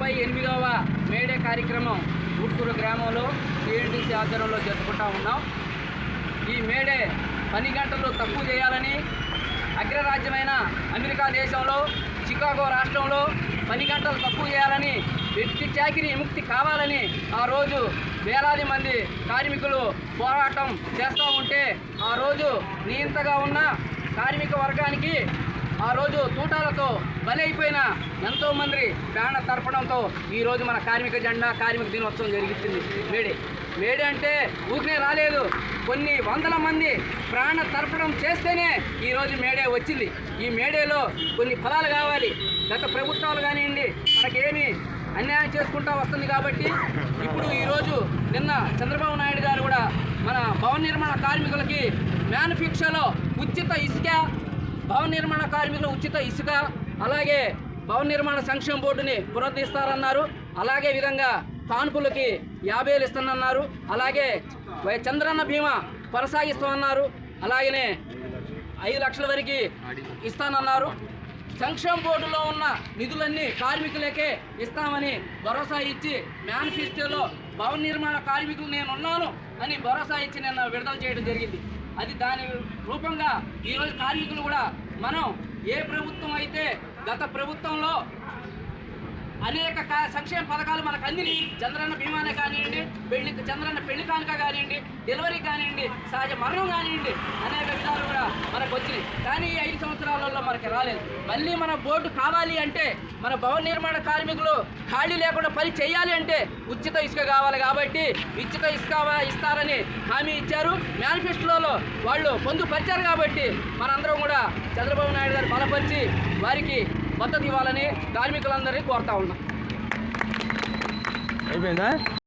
158వ May Day కార్యక్రమం ఊట్కూరు గ్రామంలో TNTC ఆధ్వర్యంలో జరుపుకుంటూ ఉన్నాం. ఈ మేడే పని గంటలు తక్కువ చేయాలని, అగ్రరాజ్యమైన అమెరికా దేశంలో చికాగో రాష్ట్రంలో పని గంటలు తక్కువ చేయాలని, వ్యక్తి చాకిరీ విముక్తి కావాలని ఆ రోజు వేలాది మంది కార్మికులు పోరాటం చేస్తూ ఉంటే, ఆ రోజు నియంతగా ఉన్న కార్మిక వర్గానికి ఆ రోజు తూటాలతో బలైపోయిన ఎంతోమంది ప్రాణ తర్పణంతో ఈరోజు మన కార్మిక జెండా కార్మిక దినోత్సవం జరిగించింది. మేడే అంటే ఊరినే రాలేదు, కొన్ని వందల మంది ప్రాణ తర్పణం చేస్తేనే ఈరోజు మేడే వచ్చింది. ఈ మేడేలో కొన్ని ఫలాలు కావాలి. గత ప్రభుత్వాలు కానివ్వండి మనకేమి అన్యాయం చేసుకుంటూ వస్తుంది కాబట్టి ఇప్పుడు ఈరోజు నిన్న చంద్రబాబు నాయుడు గారు కూడా మన భవన నిర్మాణ కార్మికులకి మ్యానుఫ్యాక్చర్లో ఉచిత ఇసుక, భవన నిర్మాణ కార్మికులు ఉచిత ఇసుక, అలాగే భవన నిర్మాణ సంక్షేమ బోర్డుని పునరుద్ధరిస్తారన్నారు. అలాగే విధంగా కాన్పులకి 50,000 ఇస్తానన్నారు. అలాగే చంద్రన్న బీమా కొనసాగిస్తామన్నారు. అలాగనే 5 లక్షల వరకు ఇస్తానన్నారు. సంక్షేమ బోర్డులో ఉన్న నిధులన్నీ కార్మికులకే ఇస్తామని భరోసా ఇచ్చి మేనిఫెస్టోలో భవన నిర్మాణ కార్మికులు నేనున్నాను అని భరోసా ఇచ్చి నిన్న విడుదల చేయడం జరిగింది. అది దాని రూపంగా ఈరోజు కార్మికులు కూడా మనం ఏ ప్రభుత్వం అయితే గత ప్రభుత్వంలో అనేక సంక్షేమ పథకాలు మనకు అందిని, చంద్రన్న బీమానే కానివ్వండి, చంద్రన్న పెళ్లి కానుక కానివ్వండి, డెలివరీ కానివ్వండి, సహజ మరణం కానివ్వండి, అనేక విధాలు కూడా మనకు వచ్చినాయి. కానీ ఈ 5 సంవత్సరాలలో మనకి రాలేదు. మళ్ళీ మన బోర్డు కావాలి అంటే, మన భవన నిర్మాణ కార్మికులు ఖాళీ లేకుండా పని చేయాలి అంటే ఉచిత ఇసుక కావాలి. కాబట్టి ఉచిత ఇసుక ఇస్తారని హామీ ఇచ్చారు. మేనిఫెస్టోలో వాళ్ళు పొందుపరిచారు. కాబట్టి మనందరం కూడా చంద్రబాబు నాయుడు గారు బలపరిచి వారికి మద్దతు ఇవ్వాలని కార్మికులందరినీ కోరుతా ఉన్నాం. అయిపోయిందా?